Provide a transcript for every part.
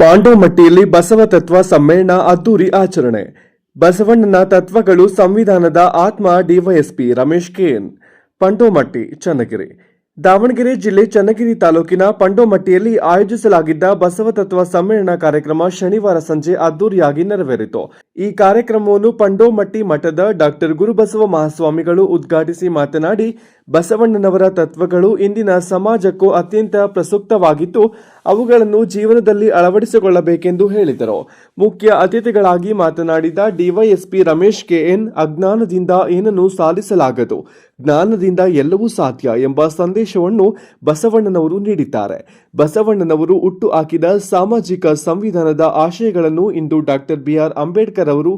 ಪಾಂಡೋಮಟ್ಟಿಯಲ್ಲಿ ಬಸವ ತತ್ವ ಸಮ್ಮೇಳನ ಅದ್ದೂರಿ ಆಚರಣೆ. ಬಸವಣ್ಣನ ತತ್ವಗಳು ಸಂವಿಧಾನದ ಆತ್ಮ. DYSP Ramesh KN, Pandomatti, Channagiri. ದಾವಣಗೆರೆ ಜಿಲ್ಲೆ ಚನ್ನಗಿರಿ ತಾಲೂಕಿನ ಪಾಂಡೋಮಟ್ಟಿಯಲ್ಲಿ ಆಯೋಜಿಸಲಾಗಿದ್ದ ಬಸವ ತತ್ವ ಸಮ್ಮೇಳನ ಕಾರ್ಯಕ್ರಮ ಶನಿವಾರ ಸಂಜೆ ಅದ್ದೂರಿಯಾಗಿ ನೆರವೇರಿತು. ಈ ಕಾರ್ಯಕ್ರಮವನ್ನು ಪಾಂಡೋಮಟ್ಟಿ ಮಠದ ಡಾ ಗುರುಬಸವ ಮಹಾಸ್ವಾಮಿಗಳು ಉದ್ಘಾಟಿಸಿ ಮಾತನಾಡಿ, ಬಸವಣ್ಣನವರ ತತ್ವಗಳು ಇಂದಿನ ಸಮಾಜಕ್ಕೂ ಅತ್ಯಂತ ಪ್ರಸಕ್ತವಾಗಿದ್ದು ಅವುಗಳನ್ನು ಜೀವನದಲ್ಲಿ ಅಳವಡಿಸಿಕೊಳ್ಳಬೇಕೆಂದು ಹೇಳಿದರು. ಮುಖ್ಯ ಅತಿಥಿಗಳಾಗಿ ಮಾತನಾಡಿದ ಡಿವೈಎಸ್ಪಿ ರಮೇಶ್ ಕೆಎನ್, ಅಜ್ಞಾನದಿಂದ ಏನನ್ನೂ ಸಾಧಿಸಲಾಗದು, ಜ್ಞಾನದಿಂದ ಎಲ್ಲವೂ ಸಾಧ್ಯ ಎಂಬ ಸಂದೇಶವನ್ನು ಬಸವಣ್ಣನವರು ನೀಡಿದ್ದಾರೆ. ಬಸವಣ್ಣನವರು ಹುಟ್ಟು ಹಾಕಿದ ಸಾಮಾಜಿಕ ಸಂವಿಧಾನದ ಆಶಯಗಳನ್ನು ಇಂದು ಡಾಕ್ಟರ್ ಬಿಆರ್ ಅಂಬೇಡ್ಕರ್ ಅವರು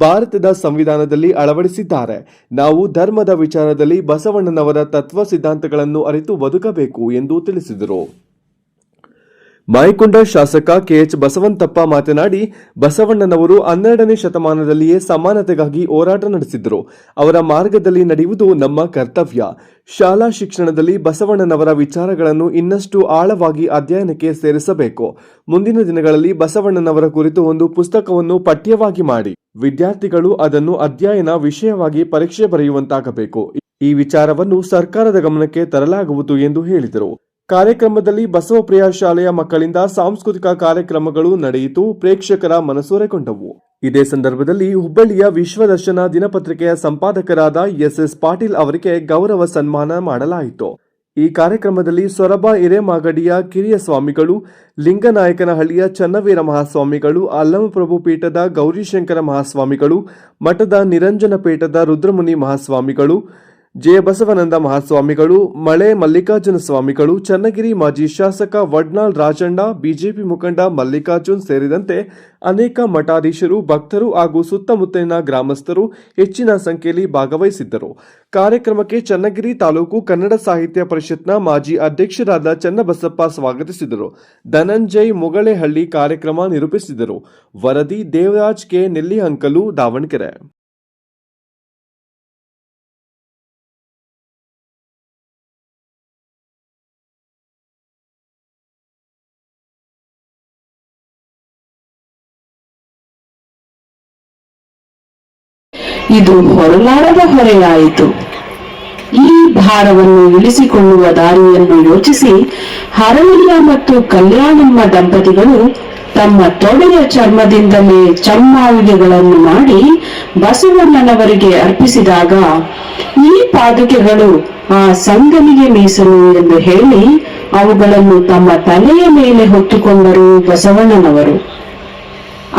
ಭಾರತದ ಸಂವಿಧಾನದಲ್ಲಿ ಅಳವಡಿಸಿದ್ದಾರೆ. ನಾವು ಧರ್ಮದ ವಿಚಾರದಲ್ಲಿ ಬಸವಣ್ಣನವರ ತತ್ವ ಸಿದ್ಧಾಂತಗಳನ್ನು ಅರಿತು ಬದುಕಬೇಕು ಎಂದು ತಿಳಿಸಿದರು. ಮಾಯಕೊಂಡ ಶಾಸಕ ಕೆಎಚ್ ಬಸವಂತಪ್ಪ ಮಾತನಾಡಿ, ಬಸವಣ್ಣನವರು 12ನೇ ಶತಮಾನದಲ್ಲಿಯೇ ಸಮಾನತೆಗಾಗಿ ಹೋರಾಟ ನಡೆಸಿದರು. ಅವರ ಮಾರ್ಗದಲ್ಲಿ ನಡೆಯುವುದು ನಮ್ಮ ಕರ್ತವ್ಯ. ಶಾಲಾ ಶಿಕ್ಷಣದಲ್ಲಿ ಬಸವಣ್ಣನವರ ವಿಚಾರಗಳನ್ನು ಇನ್ನಷ್ಟು ಆಳವಾಗಿ ಅಧ್ಯಯನಕ್ಕೆ ಸೇರಿಸಬೇಕು. ಮುಂದಿನ ದಿನಗಳಲ್ಲಿ ಬಸವಣ್ಣನವರ ಕುರಿತು ಒಂದು ಪುಸ್ತಕವನ್ನು ಪಠ್ಯವಾಗಿ ಮಾಡಿ ವಿದ್ಯಾರ್ಥಿಗಳು ಅದನ್ನು ಅಧ್ಯಯನ ವಿಷಯವಾಗಿ ಪರೀಕ್ಷೆ ಬರೆಯುವಂತಾಗಬೇಕು. ಈ ವಿಚಾರವನ್ನು ಸರ್ಕಾರದ ಗಮನಕ್ಕೆ ತರಲಾಗುವುದು ಎಂದು ಹೇಳಿದರು. ಕಾರ್ಯಕ್ರಮದಲ್ಲಿ ಬಸವಪ್ರಿಯ ಶಾಲೆಯ ಮಕ್ಕಳಿಂದ ಸಾಂಸ್ಕೃತಿಕ ಕಾರ್ಯಕ್ರಮಗಳು ನಡೆಯಿತು, ಪ್ರೇಕ್ಷಕರ ಮನಸೂರೆಗೊಂಡವು. ಇದೇ ಸಂದರ್ಭದಲ್ಲಿ ಹುಬ್ಬಳ್ಳಿಯ ವಿಶ್ವದರ್ಶನ ದಿನಪತ್ರಿಕೆಯ ಸಂಪಾದಕರಾದ ಎಸ್ ಪಾಟೀಲ್ ಅವರಿಗೆ ಗೌರವ ಸನ್ಮಾನ ಮಾಡಲಾಯಿತು. ಈ ಕಾರ್ಯಕ್ರಮದಲ್ಲಿ ಸೊರಬ ಹಿರೇಮಾಗಡಿಯ ಕಿರಿಯ ಸ್ವಾಮಿಗಳು, ಲಿಂಗನಾಯಕನಹಳ್ಳಿಯ ಚನ್ನವೀರ ಮಹಾಸ್ವಾಮಿಗಳು, ಅಲ್ಲಮಪ್ರಭು ಪೀಠದ ಗೌರಿಶಂಕರ ಮಹಾಸ್ವಾಮಿಗಳು, ಮಠದ ನಿರಂಜನ ಪೀಠದ ರುದ್ರಮುನಿ ಮಹಾಸ್ವಾಮಿಗಳು, ಜಯಬಸವನಂದ ಮಹಾಸ್ವಾಮಿಗಳು, ಮಳೆ ಮಲ್ಲಿಕಾರ್ಜುನ ಸ್ವಾಮಿಗಳು, ಚನ್ನಗಿರಿ ಮಾಜಿ ಶಾಸಕ ವಡ್ನಾಳ್ ರಾಜಣ್ಣ, ಬಿಜೆಪಿ ಮುಖಂಡ ಮಲ್ಲಿಕಾರ್ಜುನ್ ಸೇರಿದಂತೆ ಅನೇಕ ಮಠಾಧೀಶರು, ಭಕ್ತರು ಹಾಗೂ ಸುತ್ತಮುತ್ತಲಿನ ಗ್ರಾಮಸ್ಥರು ಹೆಚ್ಚಿನ ಸಂಖ್ಯೆಯಲ್ಲಿ ಭಾಗವಹಿಸಿದ್ದರು. ಕಾರ್ಯಕ್ರಮಕ್ಕೆ ಚನ್ನಗಿರಿ ತಾಲೂಕು ಕನ್ನಡ ಸಾಹಿತ್ಯ ಪರಿಷತ್ನ ಮಾಜಿ ಅಧ್ಯಕ್ಷರಾದ ಚನ್ನಬಸಪ್ಪ ಸ್ವಾಗತಿಸಿದರು. ಧನಂಜಯ್ ಮುಗಳೇಹಳ್ಳಿ ಕಾರ್ಯಕ್ರಮ ನಿರೂಪಿಸಿದರು. ವರದಿ ದೇವರಾಜ್ ಕೆ ನೆಲ್ಲಿಹಂಕಲು, ದಾವಣಗೆರೆ. ಇದು ಹೊರಲಾರದ ಹೊರೆಯಾಯಿತು. ಈ ಭಾರವನ್ನು ಇಳಿಸಿಕೊಳ್ಳುವ ದಾರಿಯನ್ನು ಯೋಚಿಸಿ ಹರಳಿಯ ಮತ್ತು ಕಲ್ಯಾಣಮ್ಮ ದಂಪತಿಗಳು ತಮ್ಮ ತೊಡೆಯ ಚರ್ಮದಿಂದಲೇ ಚಮ್ಮಾವಿಗೆಗಳನ್ನು ಮಾಡಿ ಬಸವಣ್ಣನವರಿಗೆ ಅರ್ಪಿಸಿದಾಗ ಈ ಪಾದುಕೆಗಳು ಆ ಸಂಗನಿಗೆ ಮೀಸಲು ಎಂದು ಹೇಳಿ ಅವುಗಳನ್ನು ತಮ್ಮ ತಲೆಯ ಮೇಲೆ ಹೊತ್ತುಕೊಂಡರು ಬಸವಣ್ಣನವರು.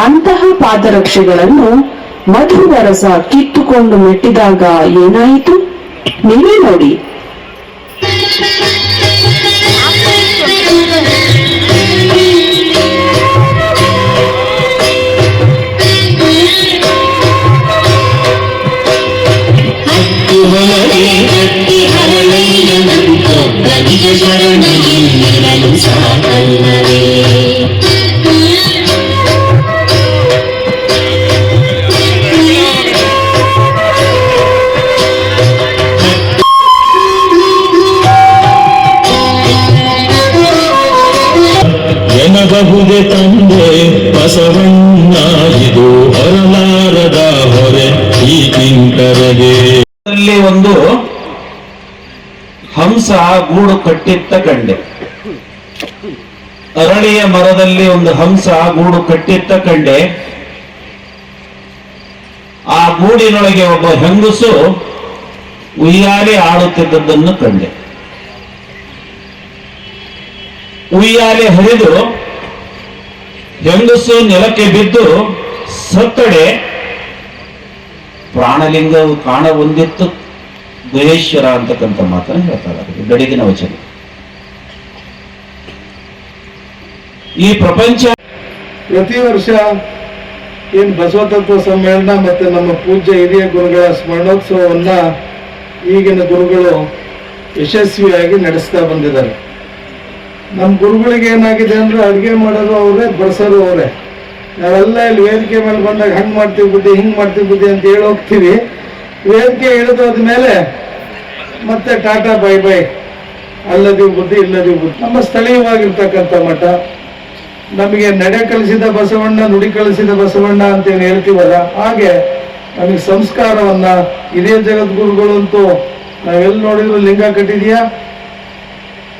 ಅಂತಹ ಪಾದರಕ್ಷೆಗಳನ್ನು ಮಧುವರಸ ಕಿತ್ತುಕೊಂಡು ಮೆಟ್ಟಿದಾಗ ಏನಾಯಿತು ನೀವೇ ನೋಡಿ. ಬಹುದೆ ತಂದೆ ಬಸವಣ್ಣ, ಇದು ಹೊರಲಾರದ ಹೊರೆ ಈ ಕಿಂಕರಗೆ. ಒಂದು ಹಂಸ ಗೂಡು ಕಟ್ಟಿತ್ತ ಕಂಡೆ. ಅರಳಿಯ ಮರದಲ್ಲಿ ಒಂದು ಹಂಸ ಗೂಡು ಕಟ್ಟಿತ್ತ ಕಂಡೆ. ಆ ಗೂಡಿನೊಳಗೆ ಒಬ್ಬ ಹೆಂಗಸು ಉಯ್ಯಾಲೆ ಆಡುತ್ತಿದ್ದದ್ದನ್ನು ಕಂಡೆ. ಉಯ್ಯಾಲೆ ಹರಿದು ಹೆಂಗಸು ನೆಲಕ್ಕೆ ಬಿದ್ದು ಸತ್ತಡೆ ಪ್ರಾಣಲಿಂಗ ಕಾಣ ಹೊಂದಿತ್ತು ಗುಹೇಶ್ವರ ಅಂತಕ್ಕಂಥ ಮಾತನ್ನು ಹೇಳ್ತಾರೆ ಬೆಳಗಿನ ವಚನ. ಈ ಪ್ರಪಂಚ ಪ್ರತಿ ವರ್ಷ ಏನು ಬಸವ ತತ್ವ ಸಮ್ಮೇಳನ ಮತ್ತೆ ನಮ್ಮ ಪೂಜ್ಯ ಹಿರಿಯ ಗುರುಗಳ ಸ್ಮರಣೋತ್ಸವವನ್ನ ಈಗಿನ ಗುರುಗಳು ಯಶಸ್ವಿಯಾಗಿ ನಡೆಸ್ತಾ ಬಂದಿದ್ದಾರೆ. ನಮ್ಮ ಗುರುಗಳಿಗೆ ಏನಾಗಿದೆ ಅಂದ್ರೆ ಅಡುಗೆ ಮಾಡೋರು ಅವರೇ, ಬಡಿಸೋರು ಅವರೇ. ನಾವೆಲ್ಲ ಇಲ್ಲಿ ವೇದಿಕೆ ಮೇಲೆ ಬಂದಾಗ ಹಂಗೆ ಮಾಡ್ತೀವಿ ಬುದ್ಧಿ, ಹಿಂಗೆ ಮಾಡ್ತೀವಿ ಬುದ್ಧಿ ಅಂತ ಹೇಳಿ ಹೋಗ್ತೀವಿ. ವೇದಿಕೆ ಇಳಿದೋದ್ಮೇಲೆ ಮತ್ತೆ ಟಾಟಾ ಬೈ ಬೈ, ಅಲ್ಲದಿವು ಬುದ್ಧಿ ಇಲ್ಲದಿವು ಬುದ್ಧಿ. ನಮ್ಮ ಸ್ಥಳೀಯವಾಗಿರ್ತಕ್ಕಂಥ ಮಠ ನಮಗೆ ನಡೆ ಕಲಿಸಿದ ಬಸವಣ್ಣ, ನುಡಿ ಕಲಿಸಿದ ಬಸವಣ್ಣ ಅಂತೇನು ಹೇಳ್ತೀವಲ್ಲ, ಹಾಗೆ ನಮಗೆ ಸಂಸ್ಕಾರವನ್ನ ಹಿರಿಯ ಜಗದ್ಗುರುಗಳು ಅಂತೂ ನಾವೆಲ್ಲಿ ನೋಡಿದ್ರು ಲಿಂಗ ಕಟ್ಟಿದೆಯಾ,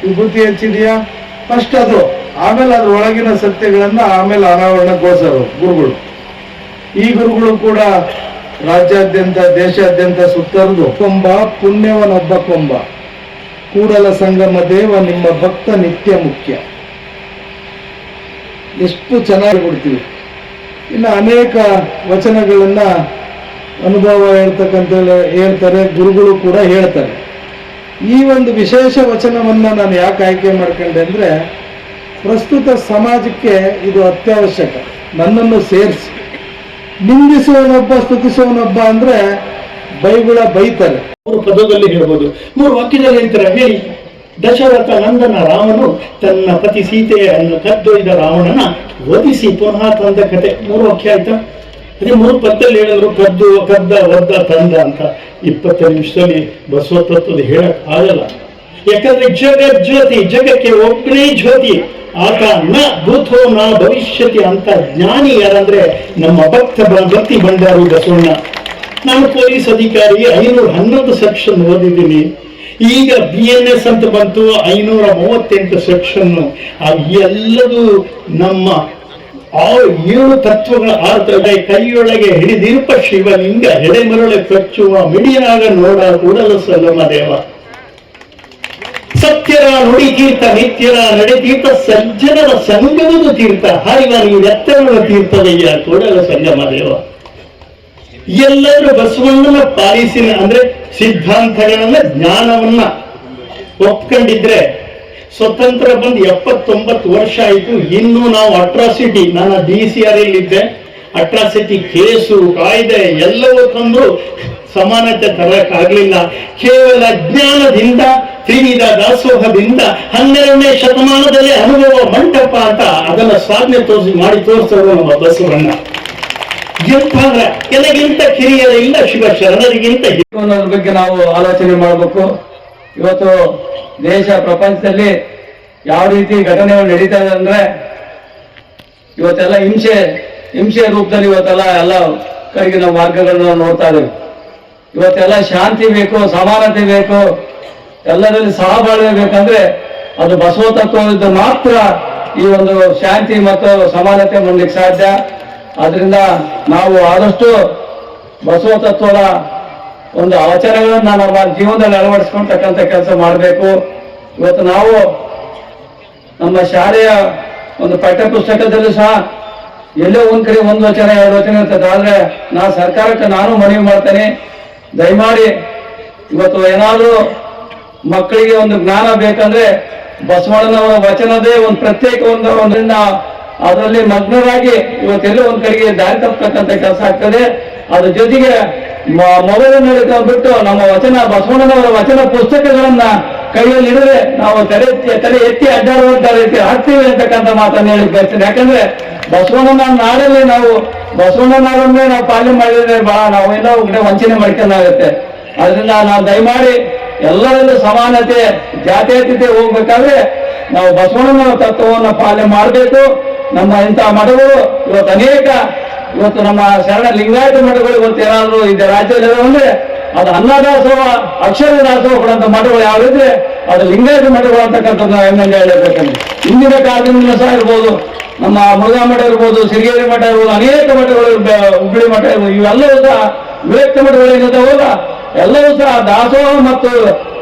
ವಿಭೂತಿ ಹಚ್ಚಿದೆಯಾ, ಫಸ್ಟ್ ಅದು, ಆಮೇಲೆ ಅದ್ರ ಒಳಗಿನ ಸತ್ಯಗಳನ್ನ ಆಮೇಲೆ ಅನಾವರಣಗೊಳಿಸೋರು ಗುರುಗಳು. ಈ ಗುರುಗಳು ಕೂಡ ರಾಜ್ಯಾದ್ಯಂತ ದೇಶಾದ್ಯಂತ ಸುತ್ತರಿದು ಕೊಂಬ ಪುಣ್ಯವನೊಬ್ಬ ಕೊಂಬ, ಕೂಡಲ ಸಂಗಮ ದೇವ ನಿಮ್ಮ ಭಕ್ತ ನಿತ್ಯ ಮುಖ್ಯ. ಎಷ್ಟು ಚೆನ್ನಾಗಿ ಕೊಡ್ತೀವಿ. ಇನ್ನು ಅನೇಕ ವಚನಗಳನ್ನ ಅನುಭವ ಹೇಳ್ತಾರೆ, ಗುರುಗಳು ಕೂಡ ಹೇಳ್ತಾರೆ. ಈ ಒಂದು ವಿಶೇಷ ವಚನವನ್ನ ನಾನು ಯಾಕೆ ಆಯ್ಕೆ ಮಾಡ್ಕೊಂಡೆ ಅಂದ್ರೆ, ಪ್ರಸ್ತುತ ಸಮಾಜಕ್ಕೆ ಇದು ಅತ್ಯವಶ್ಯಕ. ನನ್ನನ್ನು ಸೇರಿಸಿ ನಿಂದಿಸುವನೊಬ್ಬ ಸ್ತುತಿಸುವನೊಬ್ಬ ಅಂದ್ರೆ ಬೈಗುಳ ಬೈತಾರೆ. 3 ಪದದಲ್ಲಿ ಹೇಳ್ಬೋದು, 3 ವಾಕ್ಯದಲ್ಲಿ ಹೇಳ್ತಾರೆ. ಹೇಳಿ. ದಶರಥ ನಂದನ ರಾಮನು ತನ್ನ ಪತಿ ಸೀತೆಯನ್ನು ಕದ್ದೊಯ್ದ ರಾವಣನ ವಧಿಸಿ ಪುನಃ ತಂದ ಕತೆ. 3 ವಾಕ್ಯ ಆಯ್ತಾ? ಅದೇ 3 ಪದದಲ್ಲಿ ಹೇಳಿದ್ರು, ಕದ್ದ ಒದ್ದ ತಂದ ಅಂತ. 20 ನಿಮಿಷದಲ್ಲಿ ಬಸವ ತತ್ವದ ಹೇಳಕ್ ಆಗಲ್ಲ. ಯಾಕಂದ್ರೆ ಜಗಜ್ಯೋತಿ, ಜಗಕ್ಕೆ ಒಬ್ಬನೇ ಜ್ಯೋತಿ, ಆತ ನ ಭೂತೋ ನ ಭವಿಷ್ಯತಿ ಅಂತ ಜ್ಞಾನಿ ಯಾರಂದ್ರೆ ನಮ್ಮ ಭಕ್ತಿ ಬಂಡಾರು ಬಸವಣ್ಣ. ನಾನು ಪೊಲೀಸ್ ಅಧಿಕಾರಿ, 511 ಸೆಕ್ಷನ್ ಓದಿದ್ದೀನಿ. ಈಗ BNS ಅಂತ ಬಂತು, 538 ಸೆಕ್ಷನ್. ಎಲ್ಲದೂ ನಮ್ಮ 7 ತತ್ವಗಳ ಅರ್ಥ. ಕೈಯೊಳಗೆ ಹಿಡಿದಿರುಪ ಶಿವಲಿಂಗ, ಹೆಡೆಮರಳೆ ಕಚ್ಚುವ ಮಿಡಿಯಾಗ ನೋಡ ಕೂಡಲ ಸಂಗಮ ದೇವ. ಸತ್ಯರ ನುಡಿ ತೀರ್ಥ, ನಿತ್ಯರ ನಡೆ ತೀರ್ಥ, ಸಜ್ಜನರ ಸಂಗಮದ ತೀರ್ಥ, ಹರಿವ ನೀರೆತ್ತರದ ತೀರ್ಥದಯ್ಯ ಕೂಡಲ ಸಂಗಮ ದೇವ. ಎಲ್ಲರೂ ಬಸವಣ್ಣನ ಪಾಲಿಸಿನ ಅಂದ್ರೆ ಸಿದ್ಧಾಂತಗಳನ್ನ, ಜ್ಞಾನವನ್ನ ಒಪ್ಕೊಂಡಿದ್ರೆ, ಸ್ವತಂತ್ರ ಬಂದು 79 ವರ್ಷ ಆಯಿತು. ಇನ್ನೂ ನಾವು ಅಟ್ರಾಸಿಟಿ, ನಾನು DCR ಇದ್ದೆ, ಅಟ್ರಾಸಿಟಿ ಕೇಸು, ಕಾಯ್ದೆ ಎಲ್ಲವೂ ತಂದು ಸಮಾನತೆ ತರಕ್ಕಾಗ್ಲಿಲ್ಲ. ಕೇವಲ ಜ್ಞಾನದಿಂದ, ತ್ರಿವಿಧ ದಾಸೋಹದಿಂದ 12ನೇ ಶತಮಾನದಲ್ಲಿ ಅನುಭವ ಮಂಟಪ ಅಂತ ಅದನ್ನ ಸಾಧನೆ ಮಾಡಿ ತೋರಿಸೋರು ನಮ್ಮ ಬಸವಣ್ಣ. ಕೆಲಗಿಂತ ಕಿರಿಯರಿಲ್ಲ, ಶಿವ ಶರಣರಿಗಿಂತ ಅನ್ನೋದ್ರ ಬಗ್ಗೆ ನಾವು ಆಲೋಚನೆ ಮಾಡಬೇಕು. ಇವತ್ತು ದೇಶ ಪ್ರಪಂಚದಲ್ಲಿ ಯಾವ ರೀತಿ ಘಟನೆಗಳು ನಡೀತಾ ಇದೆ ಅಂದ್ರೆ, ಇವತ್ತೆಲ್ಲ ಹಿಂಸೆ ರೂಪದಲ್ಲಿ ಇವತ್ತೆಲ್ಲ ಎಲ್ಲ ಕಡೆಗೆ ನಾವು ಮಾರ್ಗಗಳನ್ನ ನೋಡ್ತಾ ಇದ್ದೇವೆ. ಇವತ್ತೆಲ್ಲ ಶಾಂತಿ ಬೇಕು, ಸಮಾನತೆ ಬೇಕು, ಎಲ್ಲರಲ್ಲಿ ಸಹಬಾಳ್ವೆ ಬೇಕಂದ್ರೆ ಅದು ಬಸವ ತತ್ವದಿಂದ ಮಾತ್ರ ಈ ಒಂದು ಶಾಂತಿ ಮತ್ತು ಸಮಾನತೆ ಮಾಡಲಿಕ್ಕೆ ಸಾಧ್ಯ. ಆದ್ರಿಂದ ನಾವು ಆದಷ್ಟು ಬಸವ ತತ್ವದ ಒಂದು ಆಚರಣೆಗಳನ್ನ ನಮ್ಮ ಜೀವನದಲ್ಲಿ ಅಳವಡಿಸ್ಕೊಳ್ತಕ್ಕಂಥ ಕೆಲಸ ಮಾಡಬೇಕು. ಇವತ್ತು ನಾವು ನಮ್ಮ ಶಾಲೆಯ ಒಂದು ಪಠ್ಯ ಪುಸ್ತಕದಲ್ಲೂ ಸಹ ಎಲ್ಲೋ ಒಂದ್ ಕಡೆ 1 ವಚನ 2 ವಚನ ಇರ್ತದೆ. ಆದ್ರೆ ಸರ್ಕಾರಕ್ಕೆ ನಾನು ಮನವಿ ಮಾಡ್ತೇನೆ, ದಯಮಾಡಿ ಇವತ್ತು ಏನಾದ್ರೂ ಮಕ್ಕಳಿಗೆ ಒಂದು ಜ್ಞಾನ ಬೇಕಂದ್ರೆ ಬಸವಣ್ಣನವರ ವಚನದೇ ಒಂದು ಪ್ರತ್ಯೇಕ ಒಂದರಿಂದ ಅದರಲ್ಲಿ ಮಗ್ನರಾಗಿ ಇವತ್ತೆಲ್ಲೋ ಒಂದ್ ಕಡೆಗೆ ದಾರಿ ತಪ್ಪತಕ್ಕಂಥ ಕೆಲಸ ಆಗ್ತದೆ. ಅದ್ರ ಜೊತೆಗೆ ಮೊಬೈಲ್ ಬಿಟ್ಟು ನಮ್ಮ ವಚನ, ಬಸವಣ್ಣನವರ ವಚನ ಪುಸ್ತಕಗಳನ್ನ ಕೈಯಲ್ಲಿ ಹಿಡಿದ್ರೆ ನಾವು ತಲೆ ಎತ್ತಿ ಅಡ್ಡಾಡುವಂತ ರೀತಿ ಆಗ್ತೀವಿ ಅಂತಕ್ಕಂಥ ಮಾತನ್ನು ಹೇಳಿ ಬಯಸ್ತೇನೆ. ಯಾಕಂದ್ರೆ ಬಸವಣ್ಣನ ನಾಡಲ್ಲಿ ನಾವು ಬಸವಣ್ಣ ನಾಡನ್ನೇ ನಾವು ಪಾಲನೆ ಮಾಡಿದ್ರೆ ಬಹಳ ನಾವೆಲ್ಲ ಕಡೆ ವಂಚನೆ ಮಾಡ್ಕೊಂಡಾಗುತ್ತೆ. ಅದರಿಂದ ನಾವು ದಯಮಾಡಿ ಎಲ್ಲರಲ್ಲೂ ಸಮಾನತೆ, ಜಾತ್ಯತೀತತೆ ಹೋಗ್ಬೇಕಾದ್ರೆ ನಾವು ಬಸವಣ್ಣನ ತತ್ವವನ್ನು ಪಾಲನೆ ಮಾಡಬೇಕು. ನಮ್ಮ ಇಂಥ ಮಠಗಳು ಇವತ್ತು ನಮ್ಮ ಶರಣ ಲಿಂಗಾಯತ ಮಠಗಳು ಇವತ್ತು ಏನಾದ್ರು ಇದೆ ರಾಜ್ಯದಲ್ಲಿ ಅಂದ್ರೆ ಅದು ಅನ್ನದಾಸೋಹ, ಅಕ್ಷರ ದಾಸೋಹ ಕೊಡುವಂತ ಮಠಗಳು ಯಾವಿದ್ರೆ ಅದು ಲಿಂಗಾಯತ ಮಠಗಳು ಅಂತಕ್ಕಂಥದ್ದು ನಾವು ಹೆಮ್ಮೆಯಿಂದ ಹೇಳಬೇಕಂದ್ರೆ. ಇಂದಿನ ಕಾಲದಿಂದ ಸಹ ಇರ್ಬೋದು, ನಮ್ಮ ಮುರುಘಾ ಮಠ ಇರ್ಬೋದು, ಸಿರಿಗೇರಿ ಮಠ ಇರ್ಬೋದು, ಅನೇಕ ಮಠಗಳು, ಹುಬ್ಬಳ್ಳಿ ಮಠ ಇರ್ಬೋದು, ಇವೆಲ್ಲವೂ ಸಹ ವಿರಕ್ತ ಮಠಗಳಿಂದ ಎಲ್ಲವೂ ಸಹ ದಾಸೋಹ ಮತ್ತು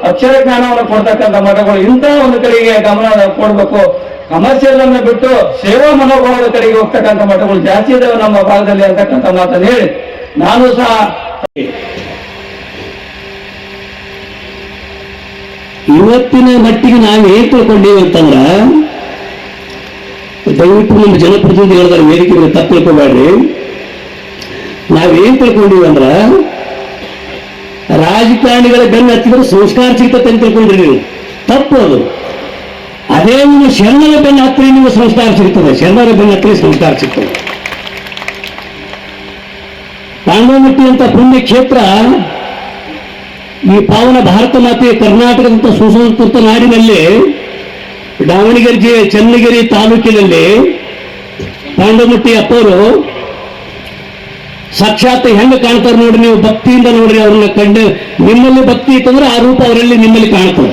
ಅಕ್ಷರ ಜ್ಞಾನವನ್ನು ಕೊಡ್ತಕ್ಕಂಥ ಮಠಗಳು. ಇಂಥ ಒಂದು ಕಡೆಗೆ ಗಮನ ಕೊಡಬೇಕು. ಕಮರ್ಷಿಯಲ್ ಅನ್ನು ಬಿಟ್ಟು ಸೇವಾ ಮನೋಭಾವದ ಕಡೆಗೆ ಹೋಗ್ತಕ್ಕಂಥ ಮಠಗಳು ಜಾಸ್ತಿ ಇದಾವೆ ನಮ್ಮ ಭಾಗದಲ್ಲಿ ಅಂತಕ್ಕಂಥ ಮಾತನ್ನು ಹೇಳಿ ನಾನು ಸಹ ಇವತ್ತಿನ ಮಟ್ಟಿಗೆ ನಾವು ಏನ್ ತಿಳ್ಕೊಂಡೀವಿ ಅಂತಂದ್ರ, ದಯವಿಟ್ಟು ನಮ್ಮ ಜನಪ್ರತಿನಿಧಿಗಳ ವೇದಿಕೆ ತಪ್ಪು ತಿಳ್ಕೊಬೇಡ್ರಿ. ನಾವೇನ್ ತಿಳ್ಕೊಂಡೀವಿ ಅಂದ್ರ ರಾಜಕಾರಣಿಗಳ ಬೆನ್ನು ಹತ್ತಿದ್ರೆ ಸಂಸ್ಕಾರ ಸಿಗ್ತದೆ ಅಂತ ತಿಳ್ಕೊಂಡ್ರಿ ನೀವು. ತಪ್ಪು ಅದು. ಅದೇ ನೀವು ಶರಣರ ಬೆನ್ನು ಹತ್ತಿರ ನಿಮಗೆ ಸಂಸ್ಕಾರ ಸಿಗ್ತದೆ, ಶರಣರ ಬೆನ್ನು ಹತ್ತಿರ ಸಂಸ್ಕಾರ ಸಿಗ್ತದೆ. ಪಾಂಡವಮಟ್ಟಿ ಅಂತ ಪುಣ್ಯ ಕ್ಷೇತ್ರ ಈ ಪಾವನ ಭಾರತ ಮಾತೆಯ ಕರ್ನಾಟಕದಂತ ಸುಸಂಸ್ಕೃತ ನಾಡಿನಲ್ಲಿ ದಾವಣಗೆರೆ ಜಿಲ್ಲೆ ಚನ್ನಗಿರಿ ತಾಲೂಕಿನಲ್ಲಿ ಪಾಂಡವಮಟ್ಟಿ ಅಪ್ಪವರು ಸಾಕ್ಷಾತ್ ಹೆಂಗ ಕಾಣ್ತಾರೆ ನೋಡ್ರಿ, ನೀವು ಭಕ್ತಿಯಿಂದ ನೋಡ್ರಿ ಅವ್ರನ್ನ ಕಂಡು. ನಿಮ್ಮಲ್ಲಿ ಭಕ್ತಿ ಇತ್ತಂದ್ರೆ ಆ ರೂಪ ಅವರಲ್ಲಿ ನಿಮ್ಮಲ್ಲಿ ಕಾಣ್ತದೆ.